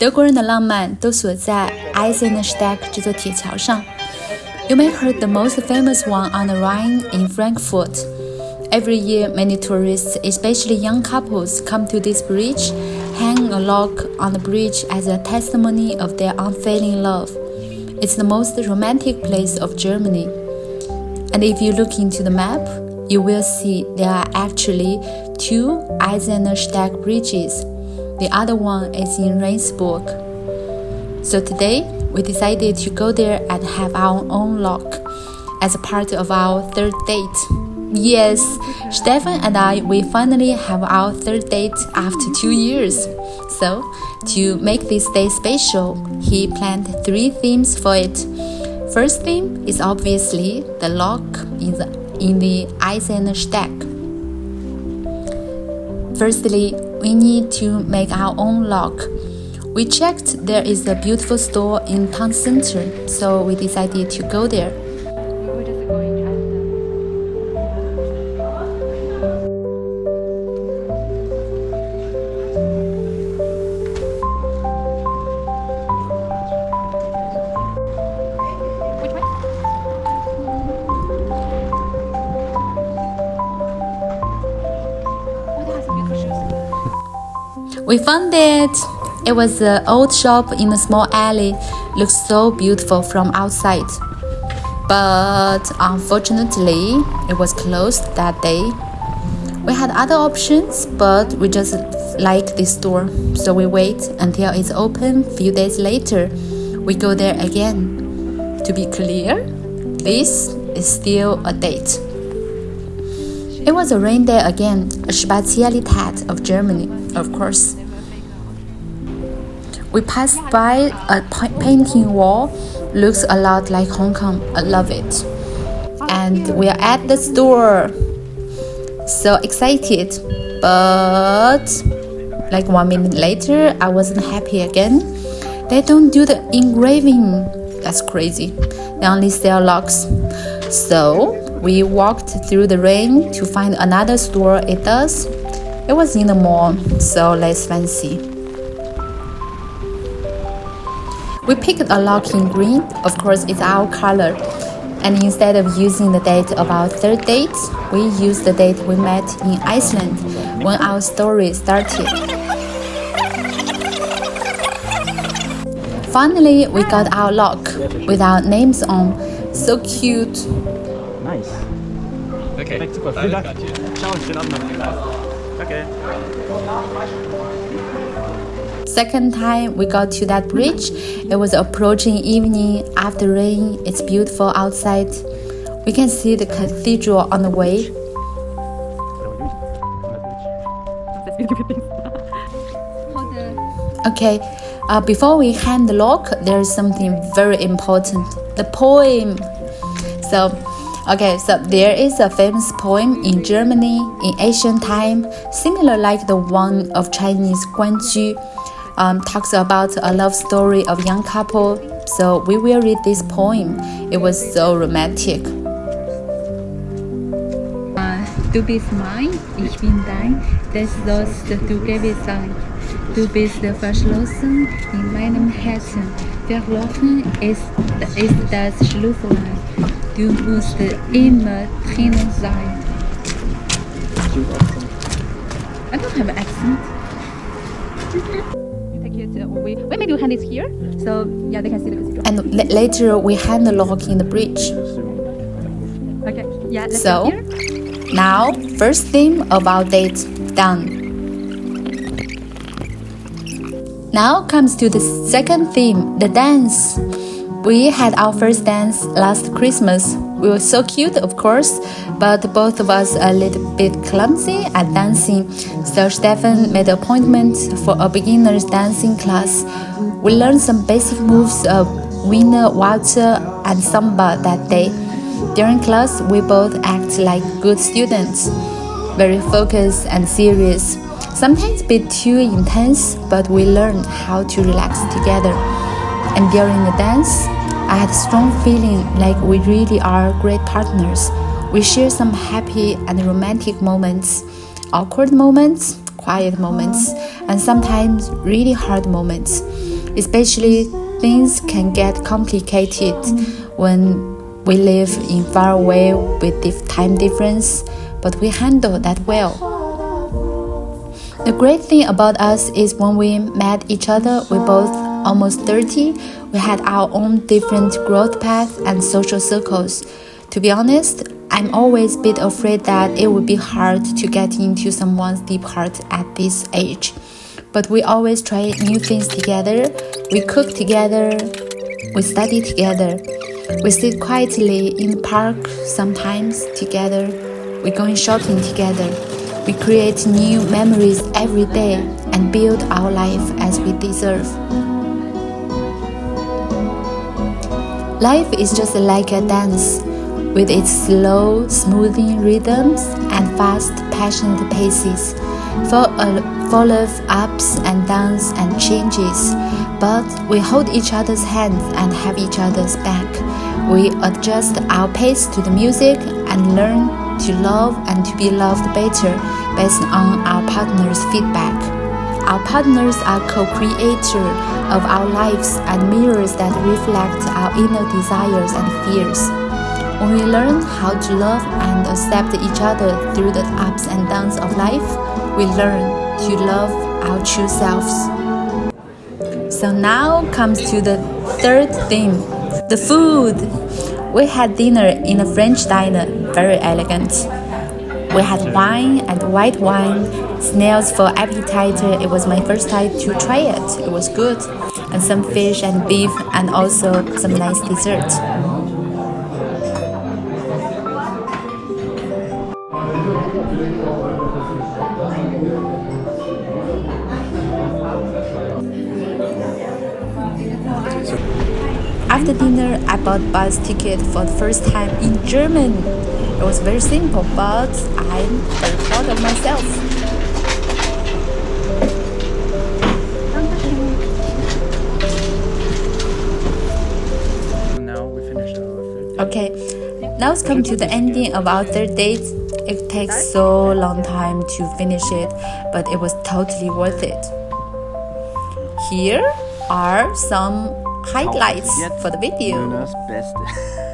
德国人的浪漫都锁在 Eisenstadt 这座铁桥上。You may heard the most famous one on the Rhine in Frankfurt. Every year, many tourists, especially young couples, come to this bridge, hang a log on the bridge as a testimony of their unfailing love. It's the most romantic place of Germany. And if you look into the map, you will see there are actually 2 Eisenstadt bridges. The other one is in Regensburg. So today, we decided to go there and have our own log as a part of our third date. Yes, Stefan and I, we finally have our third date after 2 years. So, to make this day special, he planned 3 themes for it. First theme is obviously the log in the Eisenstadt. Firstly, we need to make our own log. We checked there is a beautiful store in town center, so we decided to go there. We found it. It was an old shop in a small alley. Looks so beautiful from outside. But unfortunately, it was closed that day. We had other options, but we just liked this store. So we wait until it's open. A few days later, we go there again. To be clear, this is still a date. It was a rain day again, a Spezialität of Germany, of course. We passed by a painting wall, looks a lot like Hong Kong. I love it. And we are at the store. So excited. But like 1 minute later, I wasn't happy again. They don't do the engraving. That's crazy. They only sell logs. So we walked through the rain to find another store it does. It was in the mall, so less fancy. We picked a log in green, of course it's our color. And instead of using the date of our third date, we used the date we met in Iceland when our story started. Finally, we got our log with our names on. So cute. Nice. Okay. Perfekt, super. Vielen Dank. Ciao, schönen Abend noch. Okay. Second time we got to that bridge, it was approaching evening. After rain, it's beautiful outside. We can see the cathedral on the way. Okay, before we hand the log, there is something very important, the poem. So there is a famous poem in Germany in ancient time, similar like the one of Chinese Guanju. Talks about a love story of young couple. So we will read this poem. It was so romantic. Du bist mein, ich bin dein, das sollst du gewiss sein. Du bist verschlossen in meinem Herzen, verlaufen ist das Schlüssellein. Du musst immer drinnen sein. I don't have an accent. Wait, maybe we hand it here, so yeah, they can see the cathedral. And later we hand the log in the bridge. Okay, yeah, let's So go here. now, first theme of our date done. Now comes to the second theme, the dance. We had our first dance last Christmas. We were so cute, of course, but both of us a little bit clumsy at dancing. So Stefan made an appointment for a beginner's dancing class. We learned some basic moves of Wiener Waltzer and Samba that day. During class, we both act like good students, very focused and serious. Sometimes a bit too intense, but we learned how to relax together. And during the dance, I had a strong feeling like we really are great partners. We share some happy and romantic moments, awkward moments, quiet moments, and sometimes really hard moments. Especially things can get complicated when we live in far away with time difference, but we handle that well. The great thing about us is when we met each other, we both almost 30, we had our own different growth paths and social circles. To be honest, I'm always a bit afraid that it would be hard to get into someone's deep heart at this age. But we always try new things together, we cook together, we study together, we sit quietly in the park sometimes together, we go shopping together, we create new memories every day and build our life as we deserve. Life is just like a dance, with its slow, smoothing rhythms and fast, passionate paces, full of ups and downs and changes. But we hold each other's hands and have each other's back. We adjust our pace to the music and learn to love and to be loved better based on our partner's feedback. Our partners are co-creators of our lives and mirrors that reflect our inner desires and fears. When we learn how to love and accept each other through the ups and downs of life, we learn to love our true selves. So now comes to the third theme, the food. We had dinner in a French diner, very elegant. We had wine and white wine, snails for appetizer. It was my first time to try it. It was good. And some fish and beef and also some nice dessert. After dinner, I bought bus ticket for the first time in German. It was very simple, but I'm very proud of myself. Now we finished our third date. Okay, now it's come to the ending of our third date. It takes so long time to finish it, but it was totally worth it. Here are some highlights for the video. Jonas Beste.